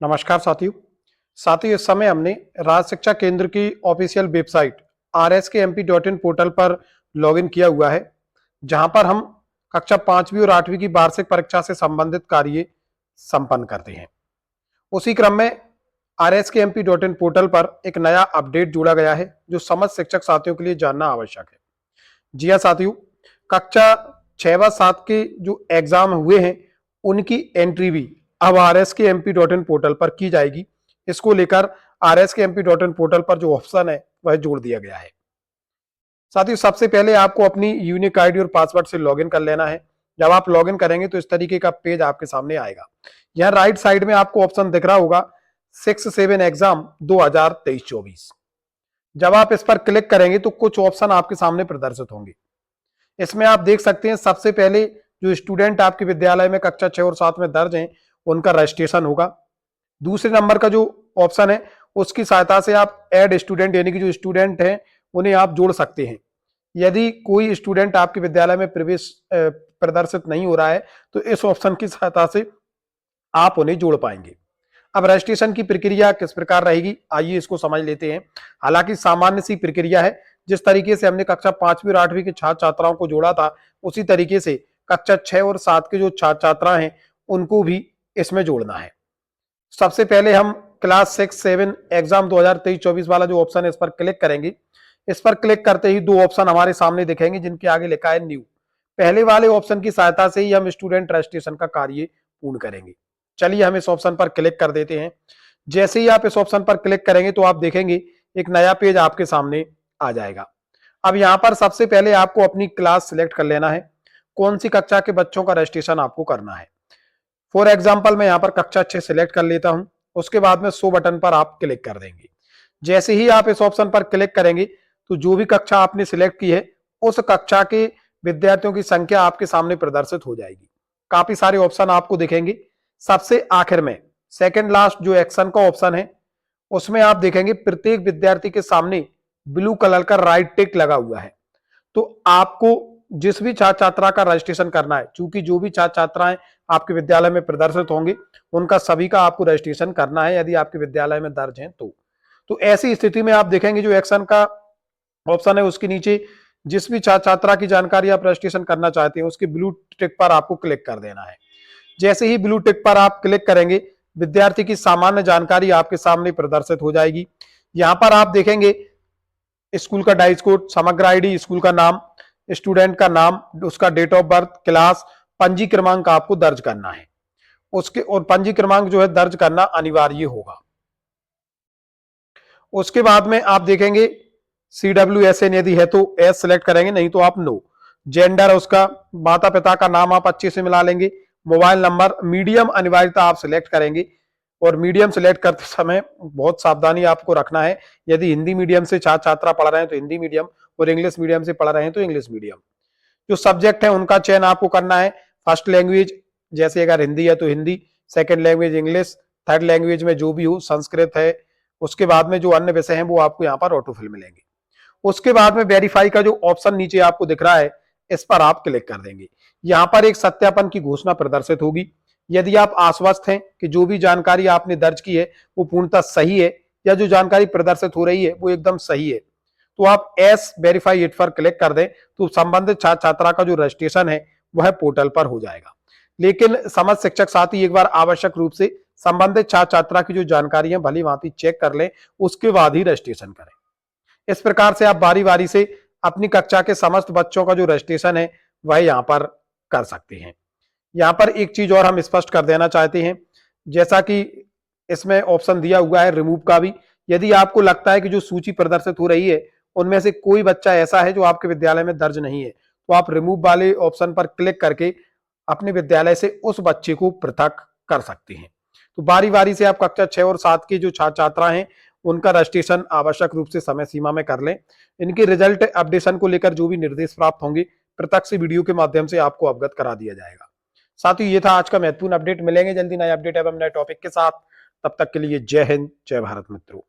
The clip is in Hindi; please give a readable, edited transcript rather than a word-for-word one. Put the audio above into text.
नमस्कार साथियों इस समय हमने राज्य शिक्षा केंद्र की ऑफिशियल वेबसाइट rskmp.in पोर्टल पर लॉगिन किया हुआ है, जहां पर हम कक्षा 5वीं और 8वीं की वार्षिक परीक्षा से संबंधित कार्य संपन्न करते हैं। उसी क्रम में rskmp.in पोर्टल पर एक नया अपडेट जोड़ा गया है, जो समस्त शिक्षक साथियों के लिए जानना आवश्यक है। जी हाँ साथियों, कक्षा 6 व 7 के जो एग्जाम हुए हैं उनकी एंट्री भी अब rskmp.in पोर्टल पर की जाएगी। इसको लेकर rskmp.in पोर्टल पर जो ऑप्शन है वह जोड़ दिया गया है। साथियों, सबसे पहले आपको अपनी यूनिक आईडी और पासवर्ड से लॉगिन कर लेना है। जब आप लॉगिन करेंगे तो इस तरीके का पेज आपके सामने आएगा। यहाँ राइट साइड में आपको ऑप्शन दिख रहा होगा 6-7 एग्जाम 2023-24। जब आप इस पर क्लिक करेंगे तो कुछ ऑप्शन आपके सामने प्रदर्शित होंगे। इसमें आप देख सकते हैं, सबसे पहले जो स्टूडेंट आपके विद्यालय में कक्षा 6 और 7 में दर्ज हैं उनका रजिस्ट्रेशन होगा। दूसरे नंबर का जो ऑप्शन है उसकी सहायता से आप ऐड स्टूडेंट, यानी कि जो स्टूडेंट हैं उन्हें आप जोड़ सकते हैं। यदि कोई स्टूडेंट आपके विद्यालय में प्रवेश प्रदर्शित नहीं हो रहा है तो इस ऑप्शन की सहायता से आप उन्हें जोड़ पाएंगे। अब रजिस्ट्रेशन की प्रक्रिया किस प्रकार रहेगी, आइए इसको समझ लेते हैं। हालांकि सामान्य सी प्रक्रिया है, जिस तरीके से हमने कक्षा 5वीं और 8वीं के छात्र छात्राओं को जोड़ा था उसी तरीके से कक्षा 6 और 7 के जो छात्र छात्रा हैं उनको भी इसमें जोड़ना है। सबसे पहले हम क्लास 6-7 एग्जाम 2023-24 वाला जो ऑप्शन है इस पर क्लिक करेंगे। इस पर क्लिक करते ही दो ऑप्शन हमारे सामने दिखेंगे, जिनके आगे लिखा है न्यू। पहले वाले ऑप्शन की सहायता से ही हम स्टूडेंट रजिस्ट्रेशन का कार्य पूर्ण करेंगे। चलिए हम इस ऑप्शन पर क्लिक कर देते हैं। जैसे ही आप इस ऑप्शन पर क्लिक करेंगे तो आप देखेंगे एक नया पेज आपके सामने आ जाएगा। अब यहां पर सबसे पहले आपको अपनी क्लास सिलेक्ट कर लेना है, कौन सी कक्षा के बच्चों का रजिस्ट्रेशन आपको करना है। फॉर एग्जाम्पल मैं यहां पर कक्षा 6 सिलेक्ट कर लेता हूं। उसके बाद में शो बटन पर आप क्लिक कर देंगे। जैसे ही आप इस ऑप्शन पर क्लिक करेंगे तो जो भी कक्षा आपने सिलेक्ट की है उस कक्षा के विद्यार्थियों की संख्या आपके सामने प्रदर्शित हो जाएगी। काफी सारे ऑप्शन आपको दिखेंगे। सबसे आखिर में सेकंड लास्ट जो एक्शन का ऑप्शन है उसमें आप देखेंगे प्रत्येक विद्यार्थी के सामने ब्लू कलर का राइट टिक लगा हुआ है। तो आपको जिस भी छात्र छात्रा का रजिस्ट्रेशन करना है, चूंकि जो भी छात्र छात्राएं आपके विद्यालय में प्रदर्शित होंगे उनका सभी का आपको रजिस्ट्रेशन करना है, यदि आपके विद्यालय में दर्ज हैं तो ऐसी स्थिति में आप देखेंगे जो एक्शन का ऑप्शन है उसके नीचे जिस भी छात्र छात्रा की जानकारी आप रजिस्ट्रेशन करना चाहते हैं उसके ब्लू टिक पर आपको क्लिक कर देना है। जैसे ही ब्लू टिक पर आप क्लिक करेंगे विद्यार्थी की सामान्य जानकारी आपके सामने प्रदर्शित हो जाएगी। यहां पर आप देखेंगे स्कूल का डाइस कोड, समग्र आईडी, स्कूल का नाम, स्टूडेंट का नाम, उसका डेट ऑफ बर्थ, क्लास, पंजी क्रमांक आपको दर्ज करना है। उसके और पंजी क्रमांक जो है दर्ज करना अनिवार्य होगा। उसके बाद में आप देखेंगे CWSN यदि है तो एस सिलेक्ट करेंगे, नहीं तो आप नो। जेंडर उसका, माता पिता का नाम आप अच्छे से मिला लेंगे। मोबाइल नंबर, मीडियम अनिवार्यता आप सिलेक्ट करेंगे और मीडियम सिलेक्ट करते समय बहुत सावधानी आपको रखना है। यदि हिंदी मीडियम से छात्र छात्रा पढ़ रहे हैं तो हिंदी मीडियम और इंग्लिश मीडियम से पढ़ रहे हैं तो इंग्लिश मीडियम। जो सब्जेक्ट है उनका चयन आपको करना है। फर्स्ट लैंग्वेज, जैसे अगर हिंदी है तो Hindi, second language English, third language में जो भी हो, संस्कृत है। उसके बाद में जो अन्य विषय हैं वो आपको यहाँ पर ऑटो फिल मिलेंगे। उसके बाद में वेरीफाई का जो ऑप्शन नीचे आपको दिख रहा है इस पर आप क्लिक कर देंगे। यहाँ पर एक सत्यापन की घोषणा प्रदर्शित होगी। यदि आप आश्वस्त हैं कि जो भी जानकारी आपने दर्ज की है वो पूर्णतः सही है या जो जानकारी प्रदर्शित हो रही है वो एकदम सही है, तो आप एस वेरीफाई इट पर क्लिक कर दें तो संबंधित छात्र छात्रा का जो रजिस्ट्रेशन है वह पोर्टल पर हो जाएगा। लेकिन समस्त शिक्षक साथी एक बार आवश्यक रूप से संबंधित छात्र छात्रा की जो जानकारी है भली भांति चेक कर लें, उसके बाद ही रजिस्ट्रेशन करें। इस प्रकार से आप बारी बारी से अपनी कक्षा के समस्त बच्चों का जो रजिस्ट्रेशन है वह यहाँ पर कर सकते हैं। यहाँ पर एक चीज और हम स्पष्ट कर देना चाहते हैं, जैसा कि इसमें ऑप्शन दिया हुआ है रिमूव का भी। यदि आपको लगता है कि जो सूची प्रदर्शित हो रही है उनमें से कोई बच्चा ऐसा है जो आपके विद्यालय में दर्ज नहीं है, तो आप रिमूव वाले ऑप्शन पर क्लिक करके अपने विद्यालय से उस बच्चे को पृथक कर सकते हैं। तो बारी बारी से आप कक्षा 6 और 7 की जो छात्र छात्रा हैं उनका रजिस्ट्रेशन आवश्यक रूप से समय सीमा में कर लें। इनके रिजल्ट अपडेशन को लेकर जो भी निर्देश प्राप्त होंगे प्रत्यक्ष वीडियो के माध्यम से आपको अवगत करा दिया जाएगा। साथियों, ये था आज का महत्वपूर्ण अपडेट। मिलेंगे जल्दी नए अपडेट एवं नए टॉपिक के साथ। तब तक के लिए जय हिंद, जय भारत मित्रों।